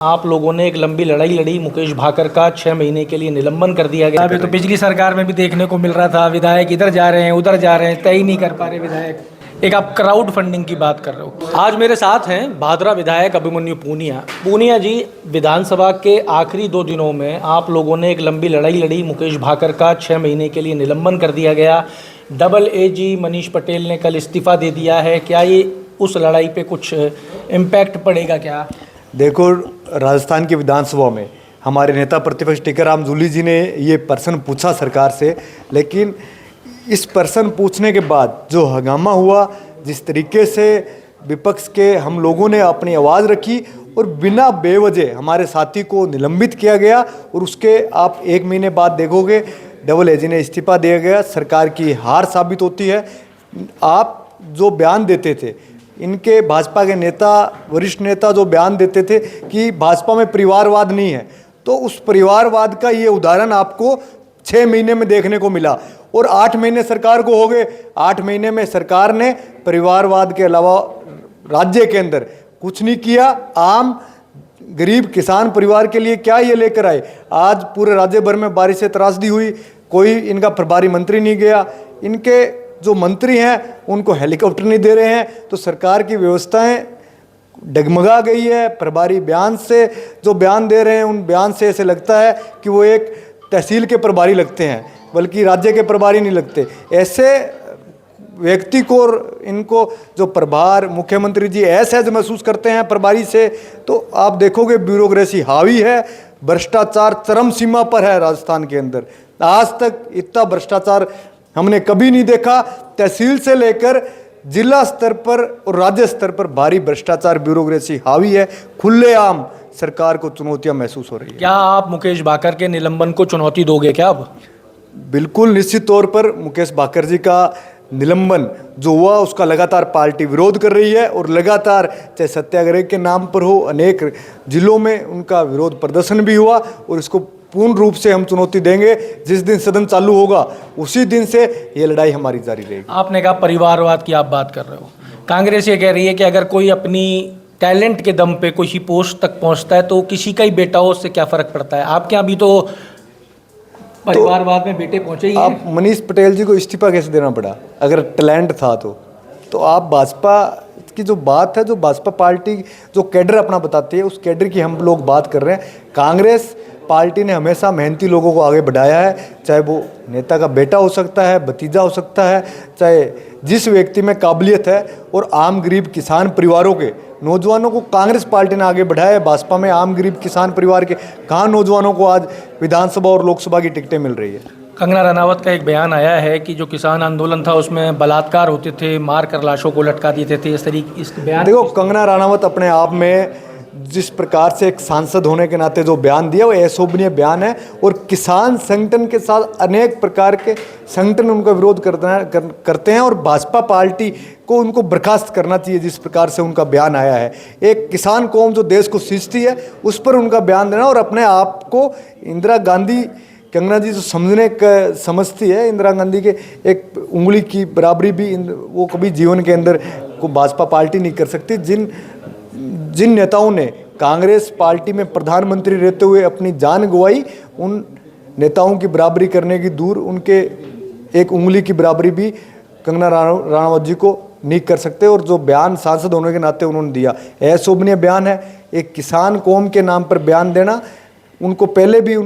आप लोगों ने एक लंबी लड़ाई लड़ी, मुकेश भाकर का 6 महीने के लिए निलंबन कर दिया गया। अभी तो पिछली सरकार में भी देखने को मिल रहा था, विधायक इधर जा रहे हैं उधर जा रहे हैं, तय ही नहीं कर पा रहे विधायक। एक आप क्राउड फंडिंग की बात कर रहे हो। आज मेरे साथ हैं भादरा विधायक अभिमन्यु पूनिया। पूनिया जी, विधानसभा के आखिरी 2 दिनों में आप लोगों ने एक लंबी लड़ाई लड़ी, मुकेश भाकर का 6 महीने के लिए निलंबन कर दिया गया। डबल एजी मनीष पटेल ने कल इस्तीफा दे दिया है। क्या ये उस लड़ाई पे कुछ इम्पैक्ट पड़ेगा क्या? देखो, राजस्थान की विधानसभा में हमारे नेता प्रतिपक्ष टीकाराम जूली जी ने ये प्रश्न पूछा सरकार से, लेकिन इस प्रश्न पूछने के बाद जो हंगामा हुआ, जिस तरीके से विपक्ष के हम लोगों ने अपनी आवाज़ रखी और बिना बेवजह हमारे साथी को निलंबित किया गया, और उसके आप 1 महीने बाद देखोगे डबल एजी ने इस्तीफा दिया गया। सरकार की हार साबित होती है। आप जो बयान देते थे, इनके भाजपा के नेता, वरिष्ठ नेता जो बयान देते थे कि भाजपा में परिवारवाद नहीं है, तो उस परिवारवाद का ये उदाहरण आपको 6 महीने में देखने को मिला। और 8 महीने सरकार को हो गए। 8 महीने में सरकार ने परिवारवाद के अलावा राज्य के अंदर कुछ नहीं किया। आम गरीब किसान परिवार के लिए क्या ये लेकर आए? आज पूरे राज्य भर में बारिश से त्रासदी हुई, कोई इनका प्रभारी मंत्री नहीं गया। इनके जो मंत्री हैं उनको हेलीकॉप्टर नहीं दे रहे हैं। तो सरकार की व्यवस्थाएं डगमगा गई है। प्रभारी बयान से जो बयान दे रहे हैं, उन बयान से ऐसे लगता है कि वो एक तहसील के प्रभारी लगते हैं, बल्कि राज्य के प्रभारी नहीं लगते। ऐसे व्यक्ति को और इनको जो प्रभार मुख्यमंत्री जी असहज महसूस करते हैं प्रभारी से, तो आप देखोगे ब्यूरोक्रेसी हावी है। भ्रष्टाचार चरम सीमा पर है राजस्थान के अंदर। आज तक इतना भ्रष्टाचार हमने कभी नहीं देखा। तहसील से लेकर जिला स्तर पर और राज्य स्तर पर भारी भ्रष्टाचार, ब्यूरोक्रेसी हावी है। खुलेआम सरकार को चुनौतियां महसूस हो रही है। क्या आप मुकेश भाकर के निलंबन को चुनौती दोगे क्या अब? बिल्कुल, निश्चित तौर पर मुकेश भाकर जी का निलंबन जो हुआ, उसका लगातार पार्टी विरोध कर रही है, और लगातार चाहे सत्याग्रह के नाम पर हो, अनेक जिलों में उनका विरोध प्रदर्शन भी हुआ। और इसको पूर्ण रूप से हम चुनौती देंगे। जिस दिन सदन चालू होगा उसी दिन से ये लड़ाई हमारी जारी रहेगी। आपने कहा परिवारवाद की आप बात कर रहे हो। कांग्रेस ये कह रही है कि अगर कोई अपनी टैलेंट के दम पे किसी पोस्ट तक पहुंचता है तो किसी का ही बेटा हो, उससे क्या फर्क पड़ता है? आपके यहाँ भी तो परिवारवाद में बेटे पहुंचे ही हैं। आप मनीष पटेल जी को इस्तीफा कैसे देना पड़ा? अगर टैलेंट था तो आप भाजपा की जो बात है, जो भाजपा पार्टी जो कैडर अपना बताती है, उस कैडर की हम लोग बात कर रहे हैं। कांग्रेस पार्टी ने हमेशा मेहनती लोगों को आगे बढ़ाया है, चाहे वो नेता का बेटा हो सकता है, भतीजा हो सकता है, चाहे जिस व्यक्ति में काबिलियत है। और आम गरीब किसान परिवारों के नौजवानों को कांग्रेस पार्टी ने आगे बढ़ाया है। भाजपा में आम गरीब किसान परिवार के कहाँ नौजवानों को आज विधानसभा और लोकसभा की टिकटें मिल रही है? कंगना रनावत का एक बयान आया है कि जो किसान आंदोलन था उसमें बलात्कार होते थे, मार कर लाशों को लटका देते थे। इस तरीके इस बयान देखो, कंगना रनावत अपने आप में जिस प्रकार से एक सांसद होने के नाते जो बयान दिया, वो अशोभनीय बयान है। और किसान संगठन के साथ अनेक प्रकार के संगठन उनका विरोध करते हैं, और भाजपा पार्टी को उनको बर्खास्त करना चाहिए। जिस प्रकार से उनका बयान आया है, एक किसान कौम जो देश को सींचती है, उस पर उनका बयान देना, और अपने आप को इंदिरा गांधी, कंगना जी जो समझती है इंदिरा गांधी के एक उंगली की बराबरी भी वो कभी जीवन के अंदर को भाजपा पार्टी नहीं कर सकती। जिन नेताओं ने कांग्रेस पार्टी में प्रधानमंत्री रहते हुए अपनी जान गंवाई, उन नेताओं की बराबरी करने की दूर, उनके एक उंगली की बराबरी भी कंगना रनावत जी को नहीं कर सकते। और जो बयान सांसद होने के नाते उन्होंने दिया, अशोभनीय बयान है। एक किसान कौम के नाम पर बयान देना, उनको पहले भी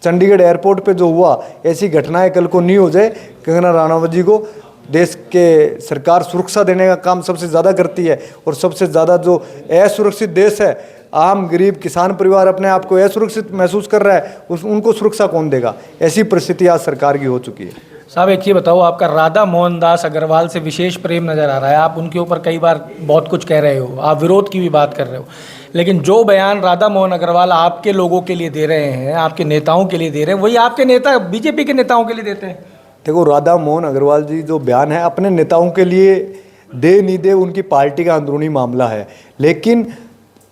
चंडीगढ़ एयरपोर्ट पे जो हुआ, ऐसी घटनाएं कल को नहीं हो जाए। कंगना रनावत जी को देश के सरकार सुरक्षा देने का काम सबसे ज़्यादा करती है, और सबसे ज़्यादा जो असुरक्षित देश है, आम गरीब किसान परिवार अपने आप को असुरक्षित महसूस कर रहा है, उनको सुरक्षा कौन देगा? ऐसी परिस्थिति आज सरकार की हो चुकी है। साहब, एक ये बताओ, आपका राधा मोहन दास अग्रवाल से विशेष प्रेम नज़र आ रहा है। आप उनके ऊपर कई बार बहुत कुछ कह रहे हो, आप विरोध की भी बात कर रहे हो, लेकिन जो बयान राधा मोहन अग्रवाल आपके लोगों के लिए दे रहे हैं, आपके नेताओं के लिए दे रहे हैं, वही आपके नेता बीजेपी के नेताओं के लिए देते हैं। देखो, राधा मोहन अग्रवाल जी जो बयान है अपने नेताओं के लिए दे नहीं दे, उनकी पार्टी का अंदरूनी मामला है। लेकिन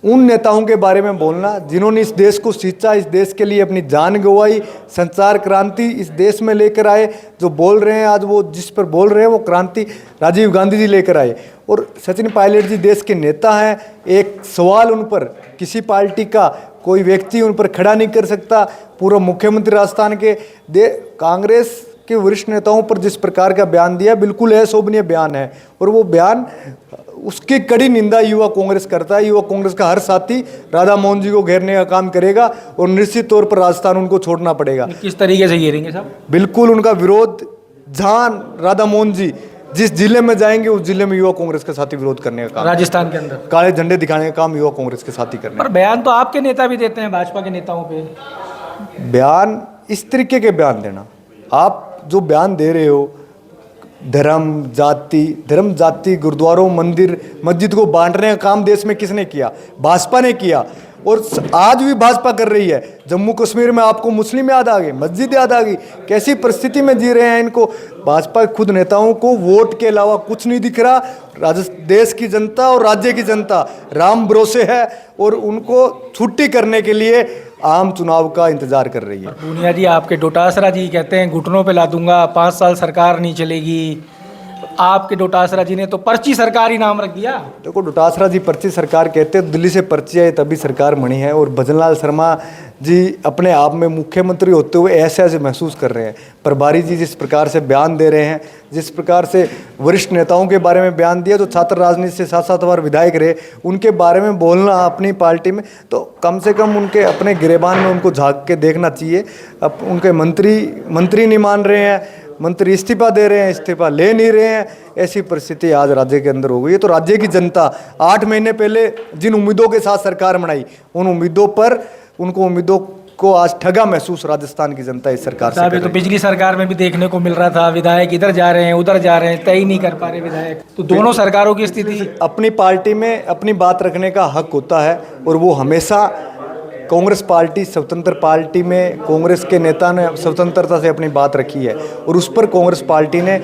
उन नेताओं के बारे में बोलना जिन्होंने इस देश को सींचा, इस देश के लिए अपनी जान गंवाई, संचार क्रांति इस देश में लेकर आए। जो बोल रहे हैं आज, वो जिस पर बोल रहे हैं वो क्रांति राजीव गांधी जी लेकर आए। और सचिन पायलट जी देश के नेता हैं। एक सवाल उन पर किसी पार्टी का कोई व्यक्ति उन पर खड़ा नहीं कर सकता। पूर्व मुख्यमंत्री राजस्थान के कांग्रेस के वरिष्ठ नेताओं पर जिस प्रकार का बयान दिया, बिल्कुल अशोभनीय बयान है। और वो बयान, उसकी कड़ी निंदा युवा कांग्रेस करता है। युवा कांग्रेस का हर साथी राधा मोहन जी को घेरने का काम करेगा और निश्चित तौर पर राजस्थान उनको छोड़ना पड़ेगा। किस तरीके से घेरेंगे साहब? बिल्कुल उनका विरोध, जहां राधा मोहन जी जिस जिले में जाएंगे उस जिले में युवा कांग्रेस के साथी विरोध करने का काम, राजस्थान के अंदर काले झंडे दिखाने का काम युवा कांग्रेस के साथी करने। पर बयान तो आपके नेता भी देते हैं, भाजपा के नेताओं पे बयान, इस तरीके के बयान देना, आप जो बयान दे रहे हो, धर्म जाति गुरुद्वारों मंदिर मस्जिद को बांटने का काम देश में किसने किया? भाजपा ने किया। और आज भी भाजपा कर रही है। जम्मू कश्मीर में आपको मुस्लिम याद आ गए, मस्जिद याद आ गई। कैसी परिस्थिति में जी रहे हैं इनको? भाजपा खुद नेताओं को वोट के अलावा कुछ नहीं दिख रहा। देश की जनता और राज्य की जनता राम भरोसे है और उनको छुट्टी करने के लिए आम चुनाव का इंतजार कर रही है। पूनिया जी, आपके डोटासरा जी कहते हैं घुटनों पे ला दूंगा, 5 साल सरकार नहीं चलेगी। आपके डोटासरा जी ने तो पर्ची सरकार ही नाम रख दिया। देखो, डोटासरा जी पर्ची सरकार कहते हैं, दिल्ली से पर्ची आई तभी सरकार बनी है। और भजनलाल शर्मा जी अपने आप में मुख्यमंत्री होते हुए ऐसे ऐसे महसूस कर रहे हैं। प्रभारी जी जिस प्रकार से बयान दे रहे हैं, जिस प्रकार से वरिष्ठ नेताओं के बारे में बयान दिया, जो छात्र राजनीति से 7-7 बार विधायक रहे, उनके बारे में बोलना अपनी पार्टी में, तो कम से कम उनके अपने गिरेबान में उनको झांक के देखना चाहिए। अब उनके मंत्री नहीं मान रहे हैं, मंत्री इस्तीफा दे रहे हैं, इस्तीफा ले नहीं रहे हैं। ऐसी परिस्थिति आज राज्य के अंदर हो गई है। तो राज्य की जनता 8 महीने पहले जिन उम्मीदों के साथ सरकार बनाई, उन उम्मीदों को आज ठगा महसूस राजस्थान की जनता इस सरकार से। तो पिछली सरकार में भी देखने को मिल रहा था, विधायक इधर जा रहे हैं उधर जा रहे हैं, तय ही नहीं कर पा रहे विधायक। तो दोनों सरकारों की स्थिति, अपनी पार्टी में अपनी बात रखने का हक होता है। और वो हमेशा कांग्रेस पार्टी स्वतंत्र पार्टी में कांग्रेस के नेता ने स्वतंत्रता से अपनी बात रखी है और उस पर कांग्रेस पार्टी ने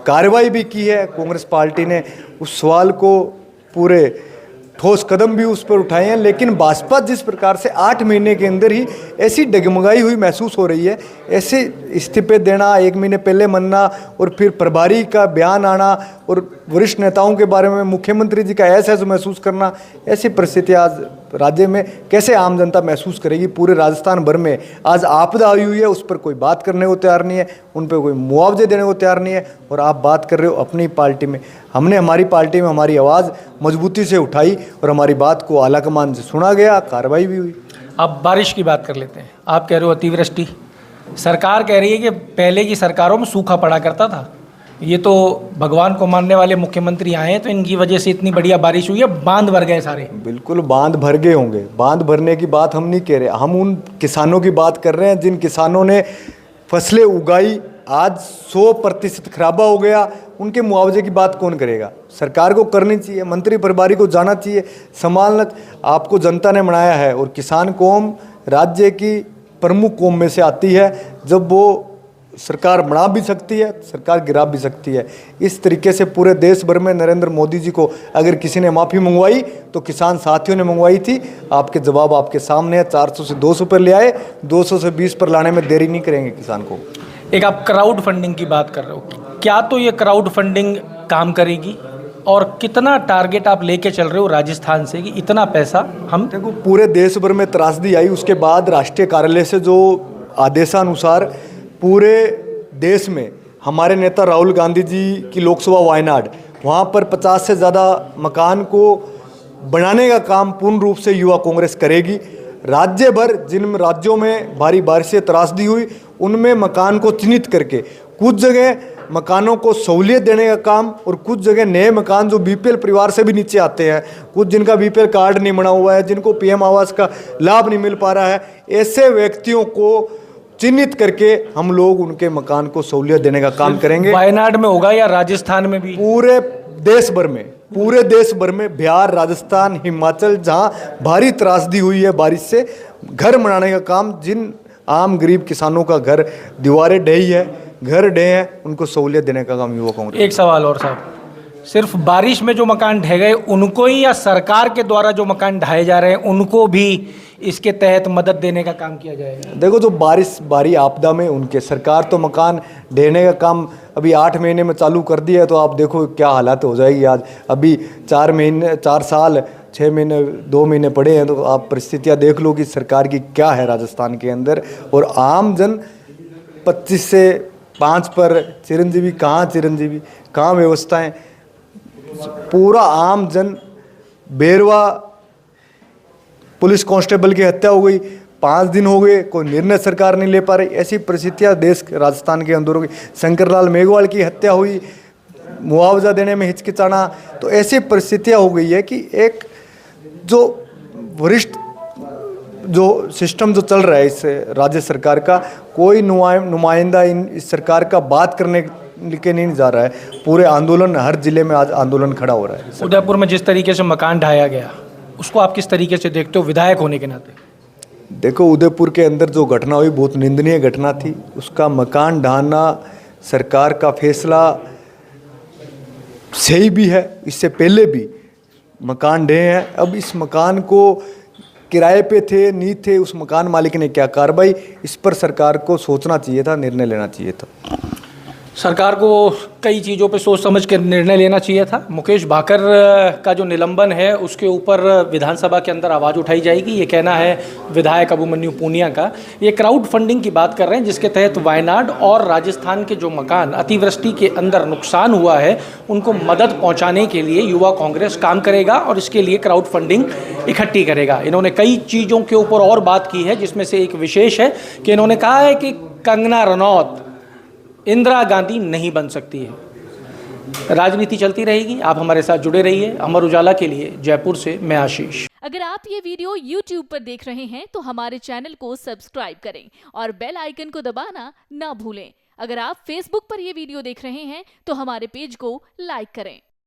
कार्रवाई भी की है। कांग्रेस पार्टी ने उस सवाल को पूरे ठोस कदम भी उस पर उठाए हैं। लेकिन भाजपा जिस प्रकार से 8 महीने के अंदर ही ऐसी डगमगाई हुई महसूस हो रही है, ऐसे इस्तीफे देना, 1 महीने पहले मनना और फिर प्रभारी का बयान आना और वरिष्ठ नेताओं के बारे में मुख्यमंत्री जी का ऐसा महसूस करना, ऐसी परिस्थिति आज राज्य में कैसे आम जनता महसूस करेगी? पूरे राजस्थान भर में आज आपदा आई हुई है, उस पर कोई बात करने को तैयार नहीं है, उन पर कोई मुआवजे देने को तैयार नहीं है। और आप बात कर रहे हो अपनी पार्टी में। हमने हमारी पार्टी में हमारी आवाज़ मजबूती से उठाई और हमारी बात को आलाकमान से सुना गया, कार्रवाई भी हुई। अब बारिश की बात कर लेते हैं। आप कह रहे हो अतिवृष्टि, सरकार कह रही है कि पहले की सरकारों में सूखा पड़ा करता था। ये तो भगवान को मानने वाले मुख्यमंत्री आए हैं तो इनकी वजह से इतनी बढ़िया बारिश हुई है, बांध भर गए सारे। बिल्कुल बांध भर गए होंगे। बांध भरने की बात हम नहीं कह रहे, हम उन किसानों की बात कर रहे हैं जिन किसानों ने फसलें उगाई, आज 100% खराबा हो गया। उनके मुआवजे की बात कौन करेगा? सरकार को करनी चाहिए, मंत्री प्रभारी को जाना चाहिए, संभालना। आपको जनता ने बनाया है और किसान कौम राज्य की प्रमुख कौम में से आती है। जब वो सरकार बना भी सकती है, सरकार गिरा भी सकती है। इस तरीके से पूरे देश भर में नरेंद्र मोदी जी को अगर किसी ने माफ़ी मंगवाई तो किसान साथियों ने मंगवाई थी। आपके जवाब आपके सामने है। 400 से 200 पर ले आए, 200 से 20 पर लाने में देरी नहीं करेंगे किसान को। एक आप क्राउड फंडिंग की बात कर रहे हो, क्या तो ये क्राउड फंडिंग काम करेगी और कितना टारगेट आप लेके चल रहे हो राजस्थान से कि इतना पैसा हम? देखो, पूरे देश भर में त्रासदी आई, उसके बाद राष्ट्रीय कार्यालय से जो आदेशानुसार पूरे देश में हमारे नेता राहुल गांधी जी की लोकसभा वायनाड, वहाँ पर 50 से ज़्यादा मकान को बनाने का काम पूर्ण रूप से युवा कांग्रेस करेगी। राज्य भर जिन राज्यों में भारी बारिश से त्रासदी हुई उनमें मकान को चिन्हित करके कुछ जगह मकानों को सहूलियत देने का काम और कुछ जगह नए मकान जो बीपीएल परिवार से भी नीचे आते हैं, कुछ जिनका बीपीएल कार्ड नहीं बना हुआ है, जिनको पीएम आवास का लाभ नहीं मिल पा रहा है, ऐसे व्यक्तियों को चिन्हित करके हम लोग उनके मकान को सहूलियत देने का काम करेंगे। वायनाड में होगा या राजस्थान में भी? पूरे देश भर में बिहार, राजस्थान, हिमाचल, जहां भारी त्रासदी हुई है बारिश से, घर बनाने का काम, जिन आम गरीब किसानों का घर दीवारें ढही है, घर ढहे हैं, उनको सहूलियत देने का काम युवा कांग्रेस। एक सवाल और साहब, सिर्फ बारिश में जो मकान ढह गए उनको ही, या सरकार के द्वारा जो मकान ढाए जा रहे हैं उनको भी इसके तहत मदद देने का काम किया जाएगा? देखो, जो बारी आपदा में उनके, सरकार तो मकान ढेने का काम अभी 8 महीने में चालू कर दिया है, तो आप देखो क्या हालत हो जाएगी। आज अभी 4 साल 6 महीने 2 महीने पड़े हैं, तो आप परिस्थितियां देख लो कि सरकार की क्या है राजस्थान के अंदर। और आम जन 25 से 5 पर चिरंजीवी कहाँ व्यवस्थाएं, पूरा आम जन बेरवा, पुलिस कांस्टेबल की हत्या हो गई, 5 दिन हो गए, कोई निर्णय सरकार नहीं ले पा रही। ऐसी परिस्थितियां देश राजस्थान के अंदर हो गई। शंकरलाल मेघवाल की हत्या हुई, मुआवजा देने में हिचकिचाना, तो ऐसी परिस्थितियां हो गई है कि एक जो वरिष्ठ जो सिस्टम जो चल रहा है इस राज्य सरकार का, कोई नुमाइंदा इस सरकार का बात करने के नहीं जा रहा है। पूरे आंदोलन, हर जिले में आज आंदोलन खड़ा हो रहा है। उदयपुर में जिस तरीके से मकान ढाया गया, उसको आप किस तरीके से देखते हो विधायक होने के नाते? देखो, उदयपुर के अंदर जो घटना हुई बहुत निंदनीय घटना थी। उसका मकान ढाना सरकार का फैसला सही भी है, इससे पहले भी मकान ढहे हैं। अब इस मकान को किराए पे थे नहीं थे, उस मकान मालिक ने क्या कार्रवाई, इस पर सरकार को सोचना चाहिए था, निर्णय लेना चाहिए था। सरकार को कई चीज़ों पे सोच समझ के निर्णय लेना चाहिए था। मुकेश भाकर का जो निलंबन है उसके ऊपर विधानसभा के अंदर आवाज़ उठाई जाएगी, ये कहना है विधायक अभिमन्यु पूनिया का। ये क्राउड फंडिंग की बात कर रहे हैं, जिसके तहत वायनाड और राजस्थान के जो मकान अतिवृष्टि के अंदर नुकसान हुआ है उनको मदद पहुँचाने के लिए युवा कांग्रेस काम करेगा और इसके लिए क्राउड फंडिंग इकट्ठी करेगा। इन्होंने कई चीज़ों के ऊपर और बात की है, जिसमें से एक विशेष है कि इन्होंने कहा है कि कंगना रनौत इंदिरा गांधी नहीं बन सकती है। राजनीति चलती रहेगी। आप हमारे साथ जुड़े रहिए। अमर उजाला के लिए जयपुर से मैं आशीष। अगर आप ये वीडियो YouTube पर देख रहे हैं तो हमारे चैनल को सब्सक्राइब करें और बेल आइकन को दबाना ना भूलें। अगर आप Facebook पर ये वीडियो देख रहे हैं तो हमारे पेज को लाइक करें।